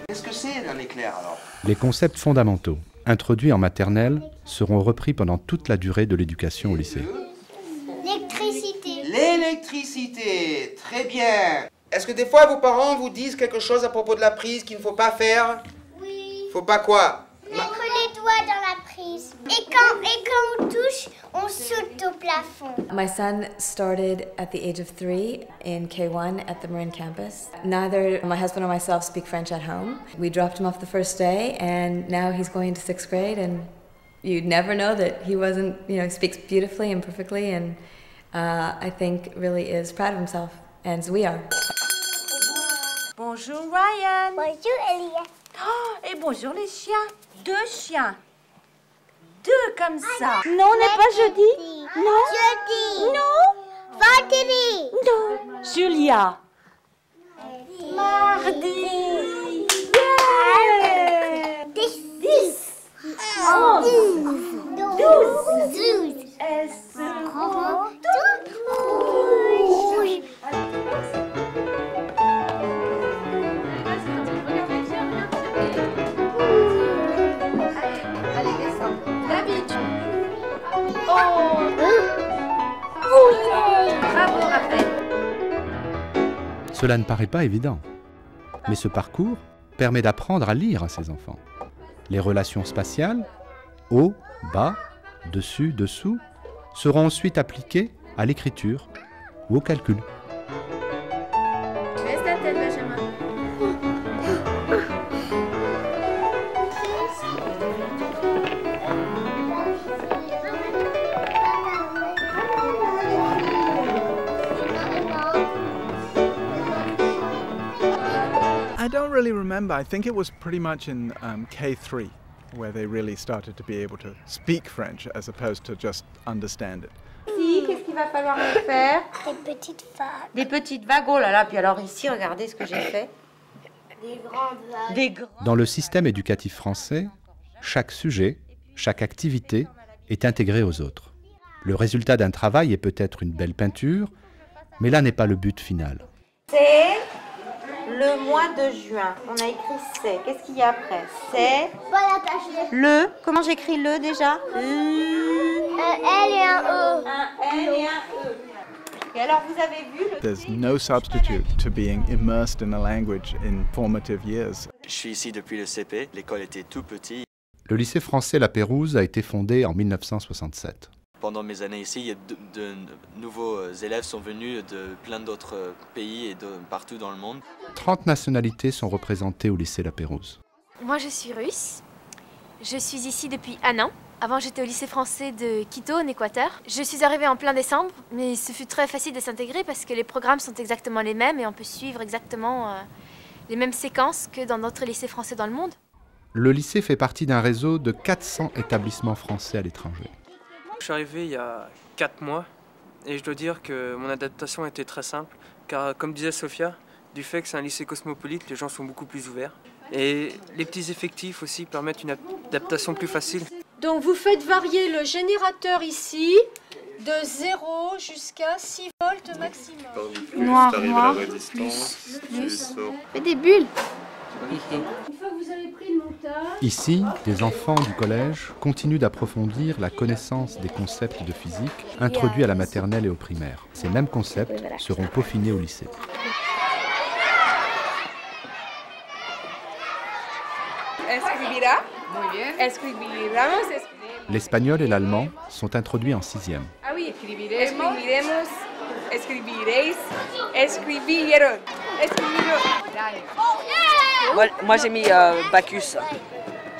Qu'est-ce que c'est un éclair alors? Les concepts fondamentaux, introduits en maternelle, seront repris pendant toute la durée de l'éducation au lycée. L'électricité. L'électricité, très bien. Est-ce que des fois vos parents vous disent quelque chose à propos de la prise qu'il ne faut pas faire? Oui. Faut pas quoi? Mettre les doigts dans la prise. Et quand on touche, on saute au plafond. My son started at the age of 3 in K1 at the Marin campus. Neither my husband or myself speak French at home. We dropped him off the first day, and now he's going to 6th grade, and you'd never know that he wasn't, speaks beautifully and perfectly, and I think really is proud of himself, and we are. Bonjour Ryan. Bonjour Elia. Oh, et bonjour les chiens. 2 chiens. 2 comme ça. Non, on n'est pas jeudi. Non. Jeudi. Non. Vendredi. Non. Julia. Mardi. Yeah. 10. 11. 12. 12. Elle se rend Toute rouge. Bravo Raphaël. Cela ne paraît pas évident, mais ce parcours permet d'apprendre à lire à ses enfants. Les relations spatiales, haut, bas, dessus, dessous, seront ensuite appliquées à l'écriture ou au calcul. Laisse ta tête, Benjamin. I don't really remember. I think it was pretty much in K3 where they really started to be able to speak French as opposed to just understand it. Ici, qu'est-ce qu'il va falloir me faire? Des petites vagues. Des petites vagues. Oh là là, puis alors ici, regardez ce que j'ai fait. Des grandes vagues. Des grands. Dans le système éducatif français, chaque sujet, chaque activité est intégrée aux autres. Le résultat d'un travail est peut-être une belle peinture, mais là n'est pas le but final. C'est le mois de juin. On a écrit c'est. Qu'est-ce qu'il y a après? C'est Voilà, tâche de. le. Comment j'écris le déjà? Un L et un E. Un L et un E. Et alors vous avez vu le. There's no substitute to being immersed in a language in formative years. Je suis ici depuis le CP, l'école était tout petite. Le lycée français La Pérouse a été fondé en 1967. Pendant mes années ici, il y a de nouveaux élèves sont venus de plein d'autres pays et de partout dans le monde. 30 nationalités sont représentées au lycée La Pérouse. Moi, je suis russe. Je suis ici depuis 1 an. Avant, j'étais au lycée français de Quito, en Équateur. Je suis arrivée en plein décembre, mais ce fut très facile de s'intégrer parce que les programmes sont exactement les mêmes et on peut suivre exactement les mêmes séquences que dans d'autres lycées français dans le monde. Le lycée fait partie d'un réseau de 400 établissements français à l'étranger. Je suis arrivé il y a 4 mois et je dois dire que mon adaptation était très simple car comme disait Sophia, du fait que c'est un lycée cosmopolite, les gens sont beaucoup plus ouverts et les petits effectifs aussi permettent une adaptation plus facile. Donc vous faites varier le générateur ici de 0 jusqu'à 6 volts maximum. Noir, plus. Fais des bulles. Une fois que vous avez pris le montage, Ici, des enfants du collège continuent d'approfondir la connaissance des concepts de physique introduits à la maternelle et au primaire. Ces mêmes concepts seront peaufinés au lycée. Escribirá. Muy bien. Escribiremos. L'espagnol et l'allemand sont introduits en 6e. Ah oui, escribiremos. Escribiréis. Escribieron. Moi j'ai mis Bacchus.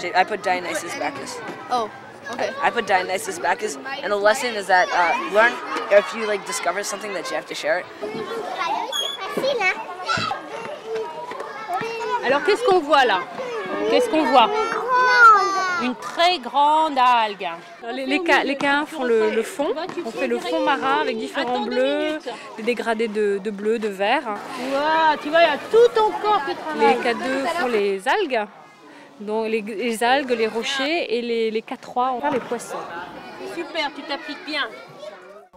I put Dionysus Bacchus. Oh, okay. I put Dionysus Bacchus, and the lesson is that learn if you discover something that you have to share it. C'est facile, hein? alors qu'est-ce qu'on voit là? Qu'est-ce qu'on voit? Une très grande algue. Les K1 font le fond. On fait le fond marin avec différents bleus, des dégradés de bleu, de vert. Wow, tu vois, il y a tout ton corps qui travaille. Les K2 font les algues. Donc les algues, les rochers, et les K3 on fait les poissons. Super, tu t'appliques bien.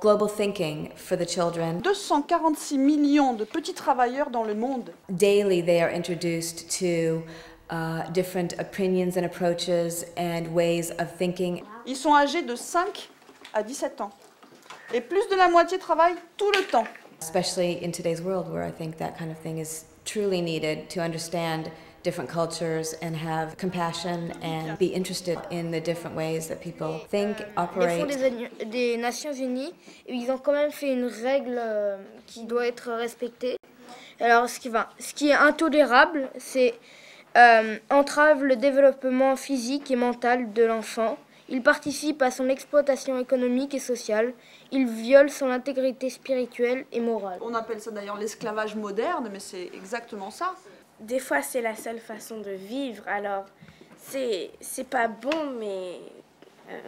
Global thinking for the children. 246 millions de petits travailleurs dans le monde. Daily they are introduced to different opinions and approaches and ways of thinking. Ils sont âgés de 5 à 17 ans. Et plus de la moitié travaillent tout le temps. Especially in today's world where I think that kind of thing is truly needed to understand different cultures and have compassion and be interested in the different ways that people think, operate. Les fonds des Nations Unies, ils ont quand même fait une règle qui doit être respectée. Alors ce qui est intolérable, c'est entrave le développement physique et mental de l'enfant. Il participe à son exploitation économique et sociale. Il viole son intégrité spirituelle et morale. On appelle ça d'ailleurs l'esclavage moderne, mais c'est exactement ça. Des fois, c'est la seule façon de vivre, alors c'est pas bon, mais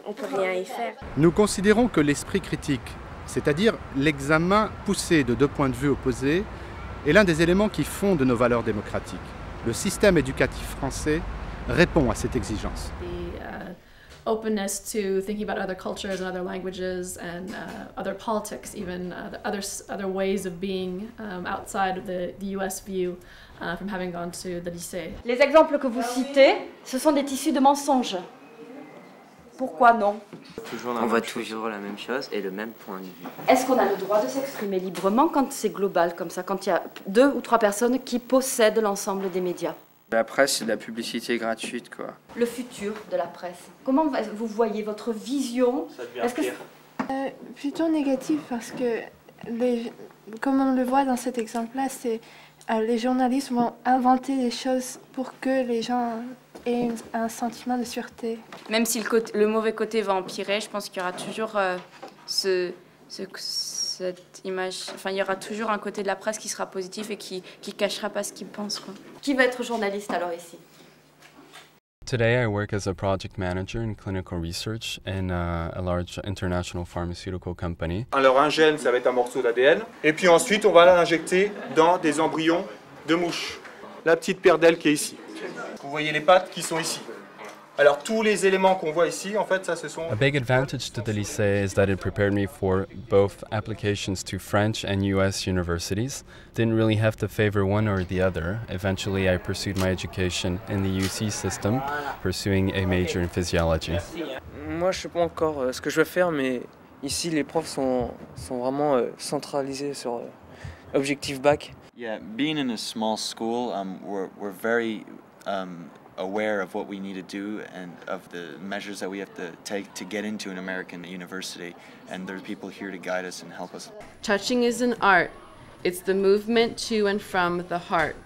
on peut rien y faire. Nous considérons que l'esprit critique, c'est-à-dire l'examen poussé de deux points de vue opposés, est l'un des éléments qui fondent nos valeurs démocratiques. Le système éducatif français répond à cette exigence. Openness to thinking about other cultures and other languages and other politics, even other ways of being outside of the US view from having gone to the lycée. Les exemples que vous citez, ce sont des tissus de mensonges. Pourquoi non? On voit toujours la même chose et le même point de vue. Est-ce qu'on a le droit de s'exprimer librement quand c'est global comme ça, quand il y a 2 ou 3 personnes qui possèdent l'ensemble des médias? La presse, c'est de la publicité gratuite, quoi. Le futur de la presse. Comment vous voyez votre vision? Ça devient pire. Plutôt négatif parce que, comme on le voit dans cet exemple-là, c'est les journalistes vont inventer des choses pour que les gens aient un sentiment de sûreté. Même si le mauvais côté va empirer, je pense qu'il y aura toujours cette image, enfin il y aura toujours un côté de la presse qui sera positif et qui cachera pas ce qu'il pense, quoi. Qui va être journaliste alors ici? Today I work as a project manager in clinical research in a large international pharmaceutical company. Alors un gène, ça va être un morceau d'ADN, et puis ensuite on va l'injecter dans des embryons de mouches. La petite paire d'ailes qui est ici. Vous voyez les pattes qui sont ici. Alors tous les éléments qu'on voit ici, en fait, ça ce sont... A big advantage to the lycée is that it prepared me for both applications to French and US universities. Didn't really have to favor one or the other. Eventually I pursued my education in the UC system, pursuing a major in physiology. Moi je sais pas encore ce que je vais faire, mais ici les profs sont vraiment centralisés sur objectif bac. Yeah, being in a small school, we're very aware of what we need to do and of the measures that we have to take to get into an American university, and there are people here to guide us and help us. Touching is an art. It's the movement to and from the heart.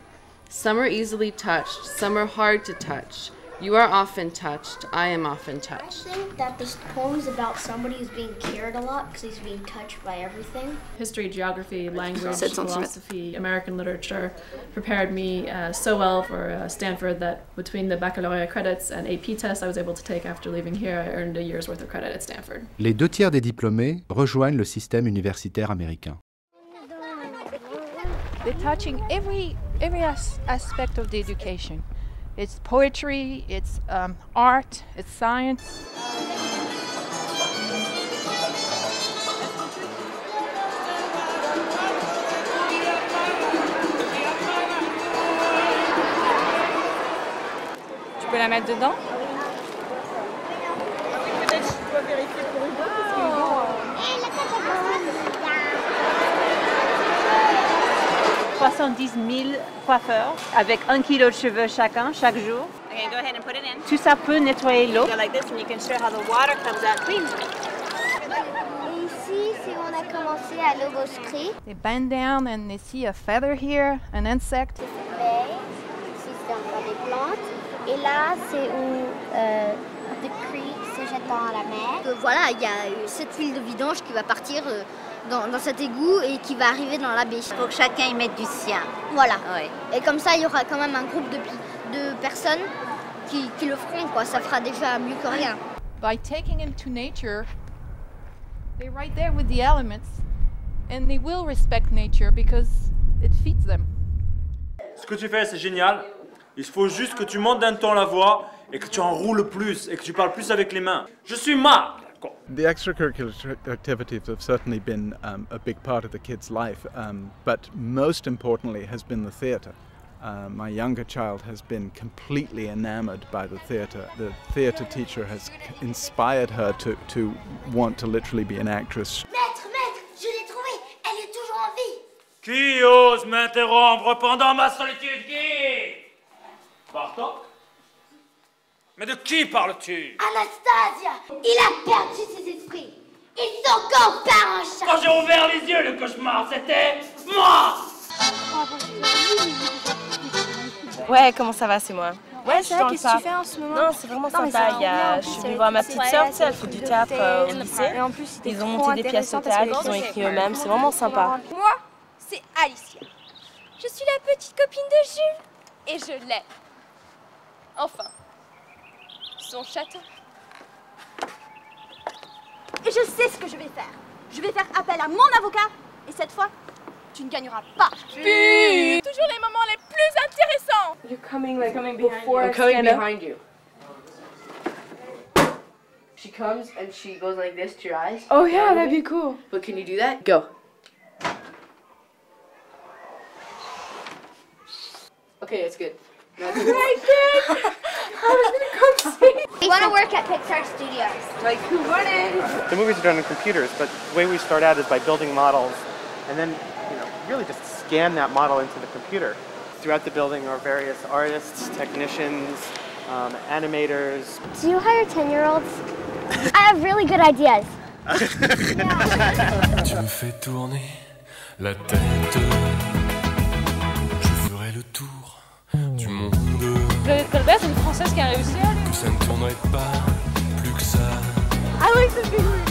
Some are easily touched, some are hard to touch. You are often touched, I am often touched. I think that this poem is about somebody who's being cared a lot because he's being touched by everything. History, geography, language, philosophy, American literature prepared me so well for Stanford that between the baccalaureate credits and AP tests I was able to take after leaving here, I earned a year's worth of credit at Stanford. Les 2/3 des diplômés rejoignent le système universitaire américain. They're touching every aspect of the education. It's poetry, it's art, it's science. Tu peux la mettre dedans? Peut-être que je dois vérifier pour Hugo parce que Hugo... 70 000 coiffeurs avec 1 kilo de cheveux chacun, chaque jour. Okay, go ahead and put it in. Tout ça peut nettoyer l'eau. Go like this and you can show how the water comes out clean. Et ici, c'est où on a commencé à logoscrit. They bend down and they see a feather here, an insect. Ici, c'est encore des plantes. Et là, c'est où the creek se jette dans la mer. Voilà, il y a cette huile de vidange qui va partir dans cet égout et qui va arriver dans la baie. Il faut que chacun y mette du sien. Voilà. Ouais. Et comme ça, il y aura quand même un groupe de personnes qui le feront, quoi. Ça fera déjà mieux que rien. By taking him to nature, they're right there with the elements, and they will respect nature because it feeds them. Ce que tu fais, c'est génial. Il faut juste que tu montes d'un ton la voix et que tu enroules plus et que tu parles plus avec les mains. Je suis Marc. The extracurricular activities have certainly been a big part of the kids' life, but most importantly has been the theatre. My younger child has been completely enamored by the theatre. The theatre teacher has inspired her to want to literally be an actress. Maître, je l'ai trouvée. Elle est toujours en vie. Qui ose m'interrompre pendant ma solitude? Qui? Bartok? Mais de qui parles-tu? Anastasia, il a perdu ses esprits. Ils sont encore par un chat. Quand j'ai ouvert les yeux, le cauchemar, c'était moi! Ouais, comment ça va, c'est moi. Ouais, c'est vrai, qu'est-ce que tu fais en ce moment? Non, c'est vraiment sympa. Je suis venue voir ma petite sœur, tu sais, elle fait du théâtre au lycée. Et en plus, ils ont monté des pièces au théâtre, ils ont écrit eux-mêmes, c'est vraiment sympa. Moi, c'est Alicia. Je suis la petite copine de Jules. Et je l'aime. Enfin, son château. Et je sais ce que je vais faire. Je vais faire appel à mon avocat. Et cette fois, tu ne gagneras pas. Toujours les moments les plus intéressants. You're coming before I'm coming behind you. She comes and she goes like this to your eyes. Oh yeah, that'd be cool. But can you do that? Go. Okay, it's good. I was gonna come see. We want to work at Pixar Studios. Like, who wouldn't? The movies are done on computers, but the way we start out is by building models, and then really just scan that model into the computer. Throughout the building are various artists, technicians, animators. Do you hire 10-year-olds? I have really good ideas. Tu me fais tourner la tête. Je ferai le tour du monde. Claudette Colbert, c'est une Française qui a réussi. Que ça ne tournerait pas plus que ça. I like the big one.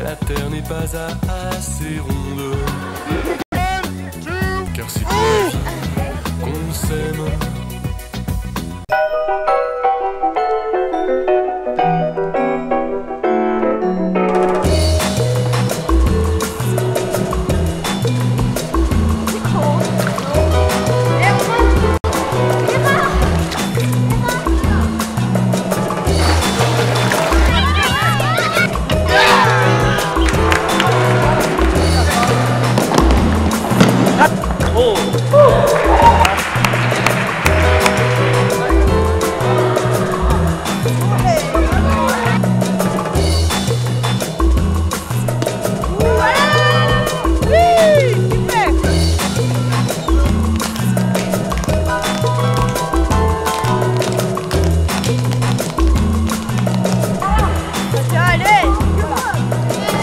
La terre n'est pas assez ronde. Car si pour la vie qu'on s'aime.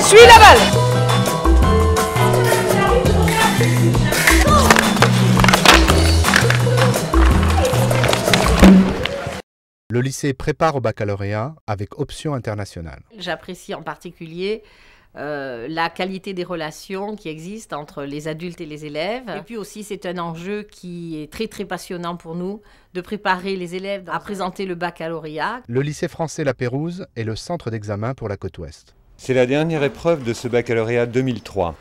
Suis la balle. Le lycée prépare au baccalauréat avec option internationale. J'apprécie en particulier la qualité des relations qui existent entre les adultes et les élèves. Et puis aussi, c'est un enjeu qui est très très passionnant pour nous, de préparer les élèves à présenter le baccalauréat. Le lycée français La Pérouse est le centre d'examen pour la côte ouest. C'est la dernière épreuve de ce baccalauréat 2003.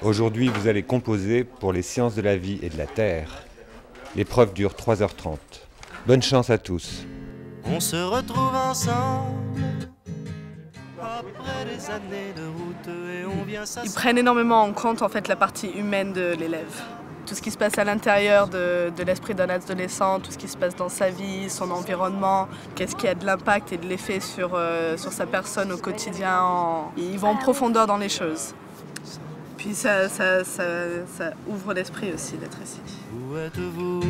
Aujourd'hui, vous allez composer pour les sciences de la vie et de la terre. L'épreuve dure 3h30. Bonne chance à tous. On se retrouve ensemble après des années de route et on vient s'asseoir. Ils prennent énormément en compte en fait la partie humaine de l'élève. Tout ce qui se passe à l'intérieur de l'esprit d'un adolescent, tout ce qui se passe dans sa vie, son environnement, qu'est-ce qui a de l'impact et de l'effet sur sa personne au quotidien. Ils vont en profondeur dans les choses. Puis ça ouvre l'esprit aussi d'être ici. Où êtes-vous ?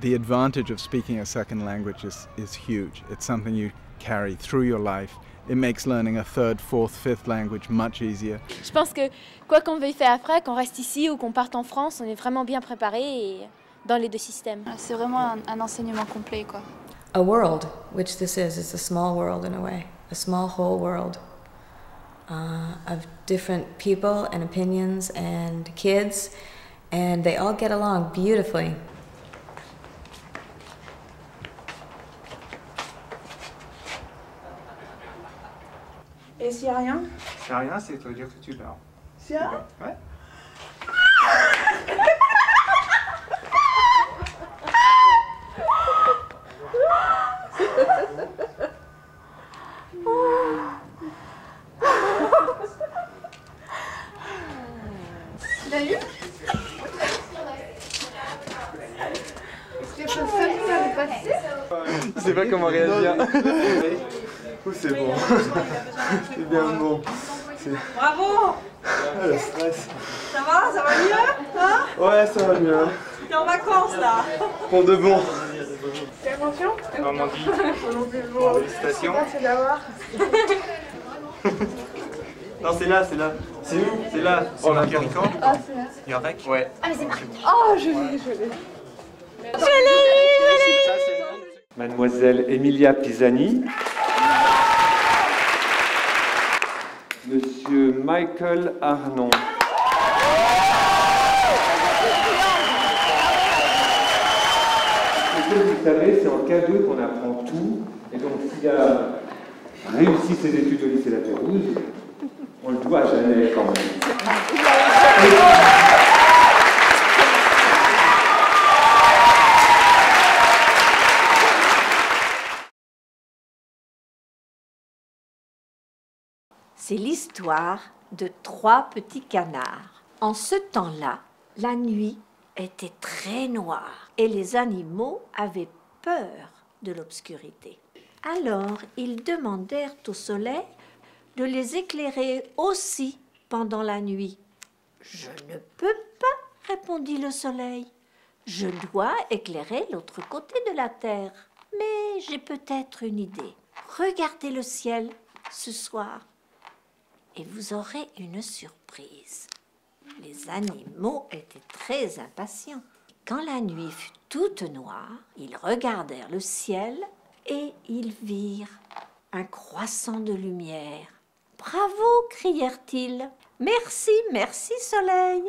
The advantage of speaking a second language is huge. It's something you carry through your life. It makes learning a third, fourth, fifth language much easier. Je pense que quoi qu'on veuille faire après, qu'on reste ici ou qu'on parte en France, on est vraiment bien préparé et dans les deux systèmes. C'est vraiment un enseignement complet, quoi. A world, which this is, it's a small world in a way, a small whole world of different people and opinions and kids, and they all get along beautifully. Et s'il n'y a rien? S'il n'y a rien, c'est ça veut dire que tu dors. S'il y a rien? Ouais. Tu l'as eu? Est-ce que ça va passer? Je sais pas comment réagir. Oh, c'est bon. C'est bien bon. Bravo! Ah, le stress. Ça va mieux? Hein? Ouais, ça va mieux. T'es en vacances là? Pour de bon. Quelle mention? Normandie. Félicitations. C'est d'avoir. Non, c'est là, c'est là. C'est où? C'est là. C'est marqué Rican. Ah, c'est là. Yorek? Ouais. Ah, mais c'est marqué. Oh, je l'ai. Mademoiselle Emilia Pisani. Monsieur Michael Arnon. Ce que vous savez, c'est en K2 qu'on apprend tout. Et donc, s'il a réussi ses études au lycée La Pérouse, on le doit à Jeannet quand même. C'est l'histoire de 3 petits canards. En ce temps-là, la nuit était très noire et les animaux avaient peur de l'obscurité. Alors, ils demandèrent au soleil de les éclairer aussi pendant la nuit. « Je ne peux pas, répondit le soleil. Je dois éclairer l'autre côté de la terre. Mais j'ai peut-être une idée. Regardez le ciel ce soir. Et vous aurez une surprise. » Les animaux étaient très impatients. Quand la nuit fut toute noire, ils regardèrent le ciel et ils virent un croissant de lumière. « Bravo !» crièrent-ils. « Merci, merci soleil !»